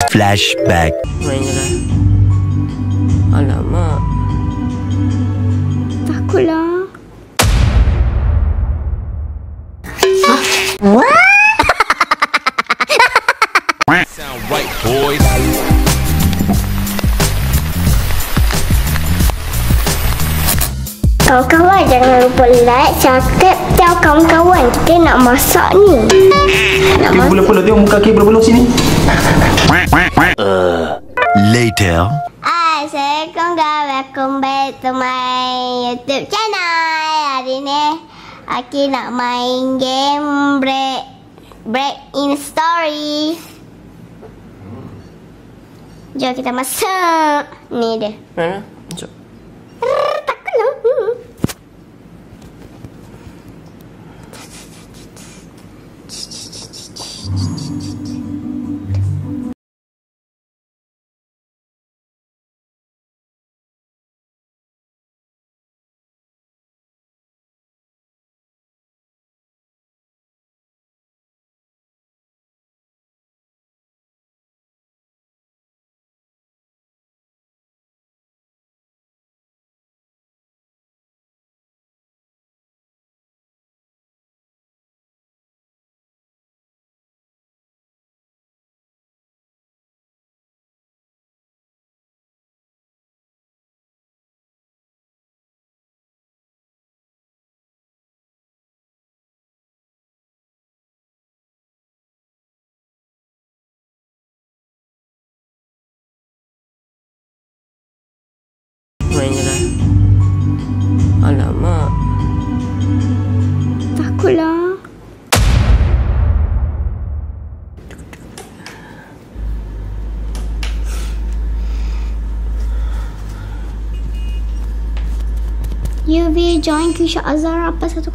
Flashback. Main je lah. Alamak. Takutlah. Sound right, boys. Kawan-kawan jangan lupa like, subscribe. Tell kawan-kawan kita nak masak ni. Nak masak. Bola-bola tengok muka kaki bola-bola sini. Later. Assalamualaikum guys, welcome back to my YouTube channel. Hari ni Aki nak main game break in story. Jom kita masak. Ni dia. Mana? Jom. Takutlah. Main je lah. Alamak. Takutlah. UV join Kisha Azhar apa 10?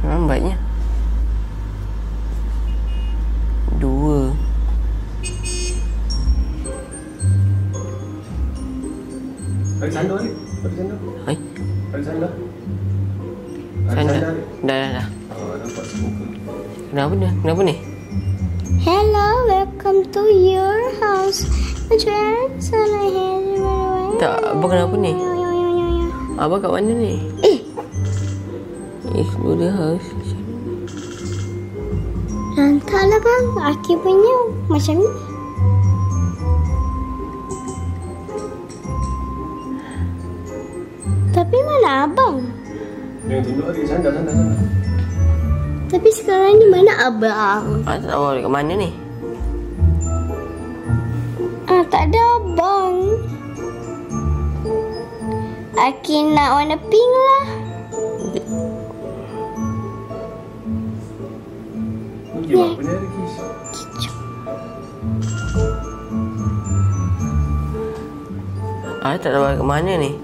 Lambatnya. 2. Bagi sandal ni. Bagi sandal. Hai. Bagi sandal. Sandal. Dah. Nampak semuka. Kenapa ni? Kenapa ni? Hello, welcome to your house. Tak, abang kenapa ni? Abang kat mana ni? Explore the house. Lantaklah bang, Aki punya macam ni. Tapi mana abang? Yang tunjuk lagi sandal. Tapi sekarang ni mana abang? Tak tahu kat mana ni? Tak ada abang. Aki nak warna pink lah. Gimana punya ada kis? Tak tahu kat mana ni?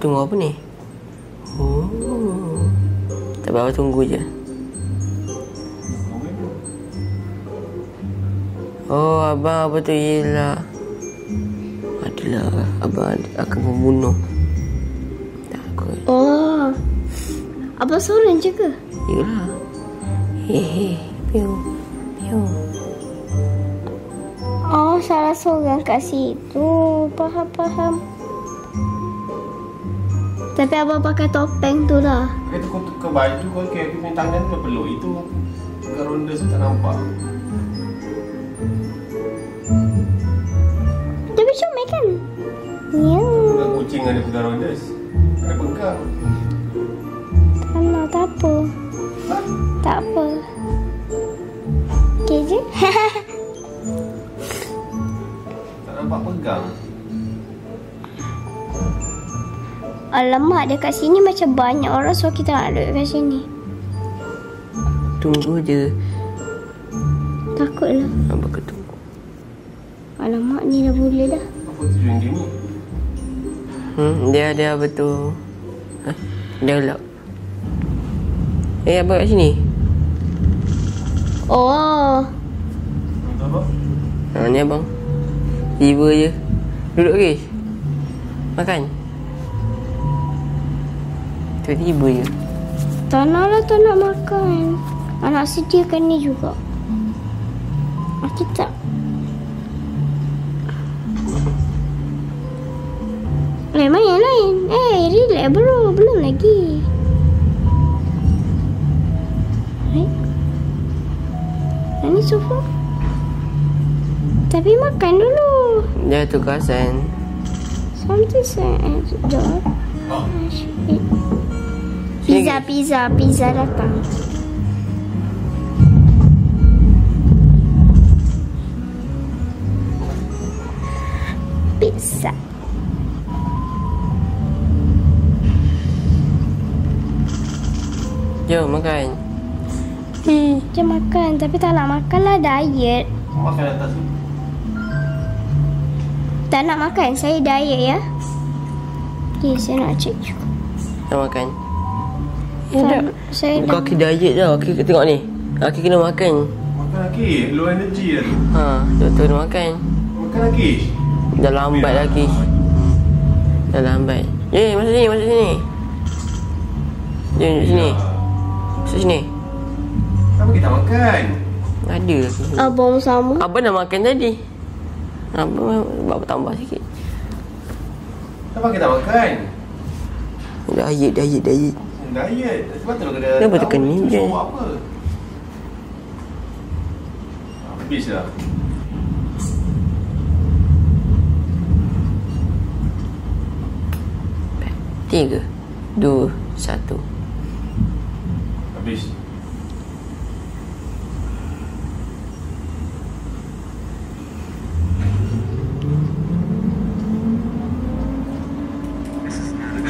Tunggu apa ni? Tak apa, tunggu je. Oh, abang apa tu? Yelah. Adalah, abang akan membunuh. Takut. Oh, abang seorang je ke? Yelah. Hehe. Piu. Oh, salah seorang kat situ. Faham. Tapi abang pakai topeng tu lah. Itu kau tukar baju kau ke aku punya tangan tu peluk itu. Tukar ronda tu tak nampak. Tapi comel kan? Ya. Bukan kucing ada pegang ronda. Ada pegang. Tak apa. Tak apa. Okey je. Tak nampak pegang. Alamak, dekat sini macam banyak orang, so kita nak duduk kat sini. Tunggu je. Takutlah. Abang akan tunggu. Alamak, ni dah boleh dah. Apa tujuan game ni? Dia ada apa tu? Dia lock. Abang kat sini. Oh. Tak apa? Ni abang. Tiba je. Duduk ke? Makan. Tiba-tiba je. Tak nak lah, tak nak makan. Anak sediakan ni juga. Aku tak. Mana yang lain? Relax bro. Belum lagi. Ini sofa. Tapi makan dulu. Dia tugasan. Something sad. Jom. Pizza datang. Pizza. Jom makan. Jom makan. Tapi tak nak makan lah, diet. Makan atas tu. Tak nak makan, saya diet ya. Okay, saya nak check juga. Nak makan. Saya dah. Kaki diet dah. Kaki tengok ni. Kaki kena makan. Makan lagi. Low energy dah tu. Doktor kena makan. Makan lagi. Dah lambat lagi. Dah lambat. Masuk sini, masuk sini. Duduk sini. Masuk sini. Kenapa kita makan? Ada. Abang sama. Abang dah makan tadi. Abang buat tambah sikit. Kenapa kita makan? Diet. Diet. Sebab tu kena Kenapa tahu tekan ni tu je? suruh apa. Habis dah. Tiga, dua, satu. Habis.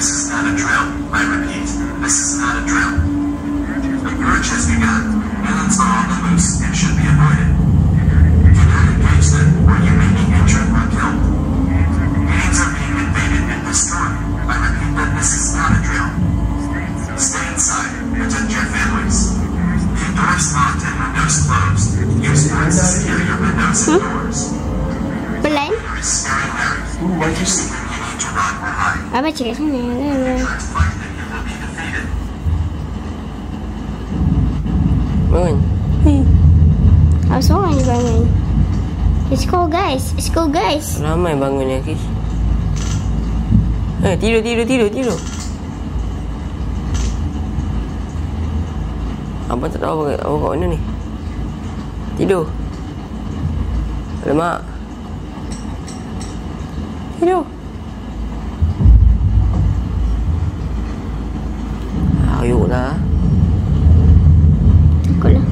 This is not a drill. I repeat, this is not a drill. The purge has begun. Villains are on the loose and should be avoided. Do not engage them, or you may be injured or killed. Games are being invaded and destroyed. I repeat that this is not a drill. Stay inside. Protect your families. The doors locked and windows closed. Use fans to secure your windows and doors. Pelan. There is scary Larry. If you see him, you need to run or hide. Abang cakap sana. Let's fight that you will be defeated. Bangun. Abang seorang je bangun. Let's go guys. Let's go guys. Ramai bangun ni, Kish. Tidur. Abang tak tahu abang kat mana ni. Tidur. Alamak. Tidur. Ayuklah. Takutlah.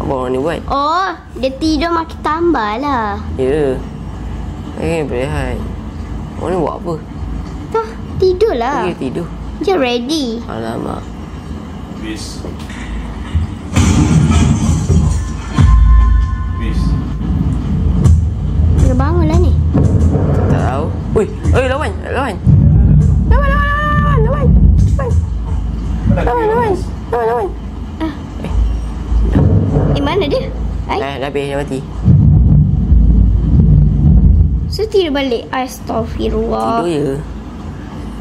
Apa orang ni buat? Oh, dia tidur makin tambah lah. Ya. Berehat. Orang ni buat apa? Dah, tidur lah. Dia tidur. Dia ready. Alamak. Habis. Dia bangun lah ni. Tak tahu. Ui, lawan. Lawan. Mana dia? Dah habis, dah mati. So tidur balik. Astaghfirullah. Tidur je.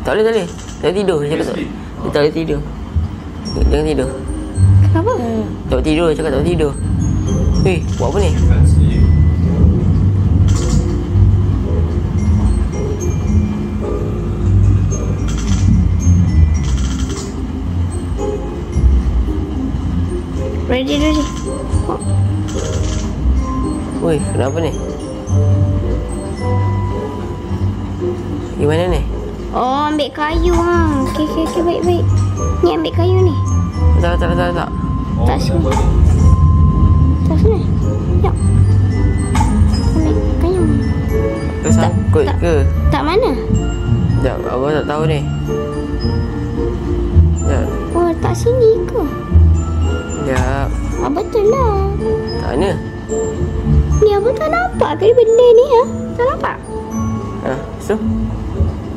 Tak boleh. Dah tidur. Cakap tak. Dia tak boleh tidur. Jangan tidur. Kenapa? Tak boleh tidur. Cakap tak boleh tidur. Buat apa ni? Ready. Kenapa ni? Gimana ni? Oh, ambil kayu ha. Okay, baik. Ni ambil kayu ni. Tak. Tak sini. Jom. Ambil kayu. Kesangkut ke? Tak mana? Sekejap, abang tak tahu ni. Sekejap. Oh, tak sini ke? Sekejap. Betul lah. Tak mana? Ni abang tak nampak ke benda ni ha? Tak nampak? So?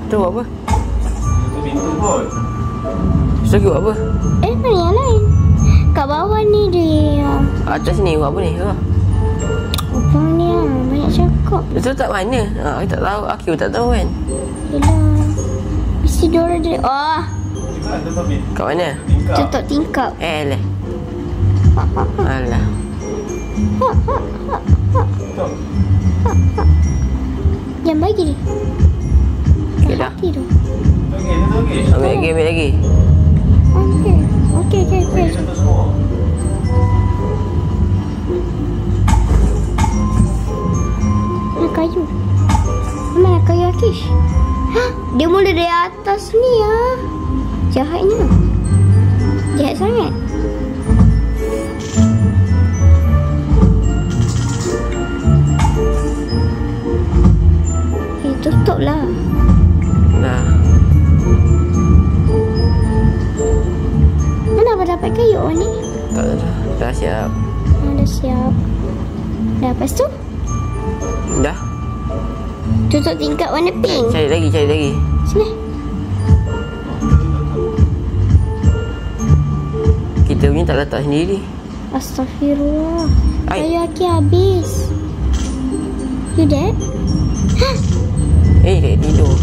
Tu buat apa? Itu pintu pun. So buat apa? Mana yang lain? Kat bawah ni dia. Atas ni buat apa ni? Abang ni lah. Banyak cakap. tingkap. Itu tak mana? Aku tak tahu. Aku tak tahu kan. Yelah. Mesti diorang ada. Oh, Cepat tu Fahmi. Kat mana? Tingkap. tutup tingkap. Lah. Alah. Tingkap. Jangan bagi dia. Okay dah. Hati tu. Okey, tu okey. Ambil lagi. Okey. Okey, satu semua. Mana kayu? Mana kayu Akish? Hah? Dia mula dari atas ni ah. Jahatnya. Jahat sangat. Tutup lah. Dah. Mana abang dapat kayu ni? Tak dah. Dah siap. Dah siap. Dah lepas tu? Dah. Tutup tingkap warna pink. Cari lagi. Sini. Kita punya tak letak sendiri. Astaghfirullah. Ai. Kayu Aki habis. You dead? Hah? Dia tidur.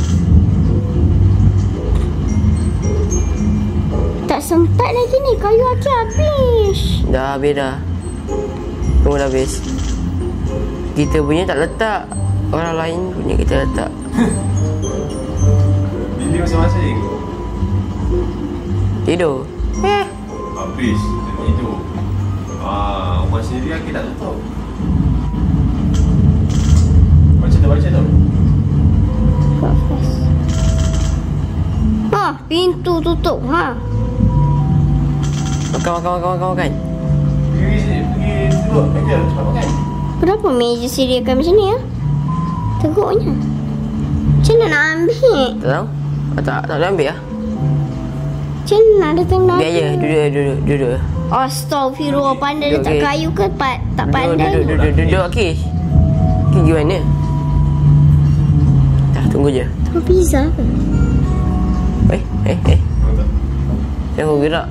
Tak sempat lagi ni. Kayu Aki habis. Dah habis dah. Semua dah habis. Kita punya tak letak. Orang lain punya kita letak. Bilik masing-masing. Tidur. Habis. Dia tidur. Rumah sendiri Aki tak tutup. Baca tu. Buat fast. Pintu tutup. Makan. Pergi duduk. Meja. Cepat makan. Kenapa meja sediakan macam ni Teruknya. Macam mana nak ambil? Tak tahu. Tak boleh ambil lah. Macam mana nak datang nak Biar je. Duduk. Astaghfirullah. Pandai Duduk, letak okey. kayu ke tak pandai? Duduk. Okey. Pergi mana? Dah, tunggu je. Tengok pizza ke? Jangan gerak.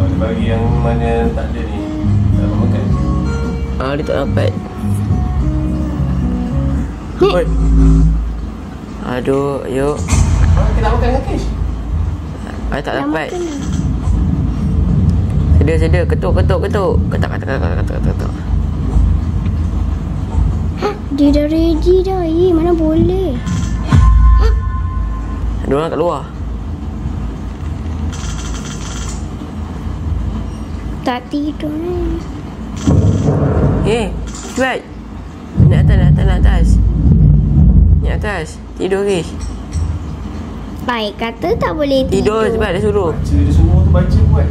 Dia bagi yang mana tak ada ni. Tak makan. Dia tak dapat. Ni. Oi. Aduh, yuk. Kita nak makan dengan Kish. Tak Dah dapat. makan dah. Sedia. Ketuk. Ketak. Dia dah ready dah. Mana boleh. Ada orang kat luar. Tak tidur ni. Cepat. Naik atas. Tidur, Kish. Baik kata tak boleh Tidur tidur. sebab dia suruh. Baca dia semua tu baca buat.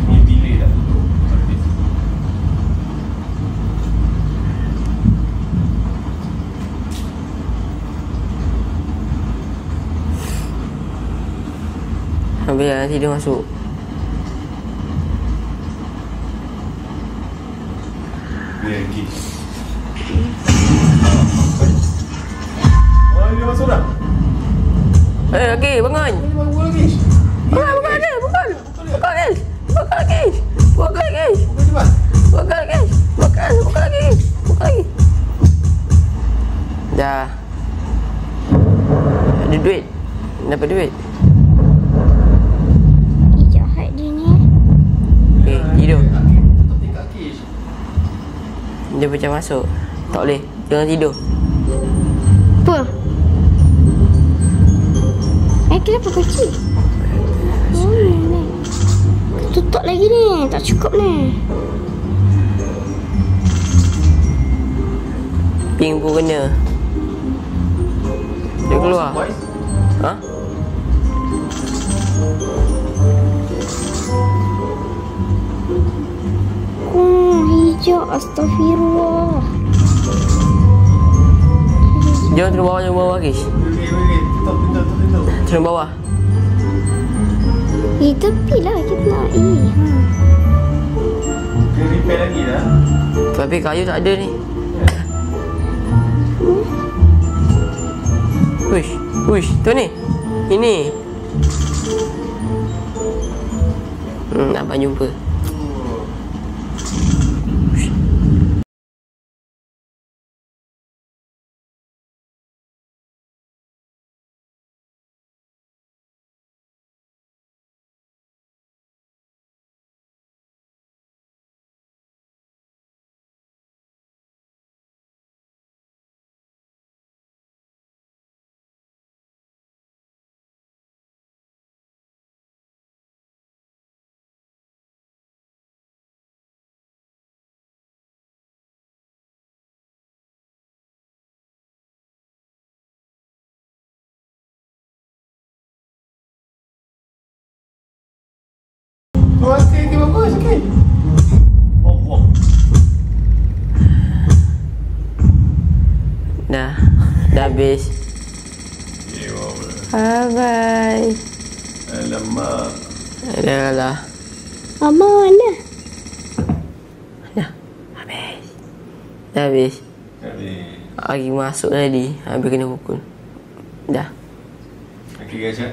Kini bilik dah tutup. Habis. Habis nanti dia masuk. Dia Kish. Dia masuk dah. Okey, bangun. Dia baru Kish. Bukan, Kish. Bukan, Kish. Bukan cepat. Bukan lagi. Dah. Ada duit. Dapat duit. Jahat dia ni. Tidur. Tutup tingkap Kish. Dia macam masuk. Tak boleh. Jangan tidur. Apa? Kenapa kecil? Ni. Tutup lagi ni. Tak cukup ni. Ping pun kena. Dia keluar. Ha? Hijau. Astaghfirullah. Jom turun bawah, Kish. Okey. Tutup. Turun bawah. Tepi lah kita nak. Kena repair lagi dah. Tapi kayu tak ada ni. Uish, tu ni. Ini. Nampak jumpa. Okey, bagus. Okey. Oh. Dah habis. Bye. Alamak. Dah lah. Mama mana? Dah habis. Habis. Lagi masuk tadi. Habis kena pukul. Dah. Okey guys, ya.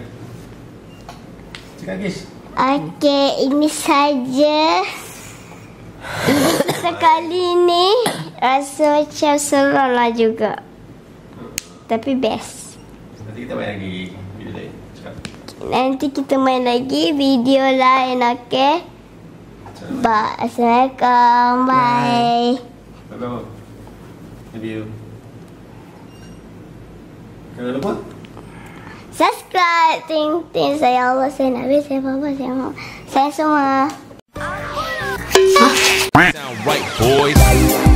Cakap guys. Okey, ini saja. Sekali ni rasa macam seram lah juga. Tapi best. Nanti kita main lagi video lain. Cakap. Nanti kita main lagi video lain, okey? Bye. Assalamualaikum. Bye. Bye-bye. Love you. Jangan lupa Subscribe. Ting saya Allah, saya Nabi, saya Bapa, saya Mama. Saya semua. Sound right, boys.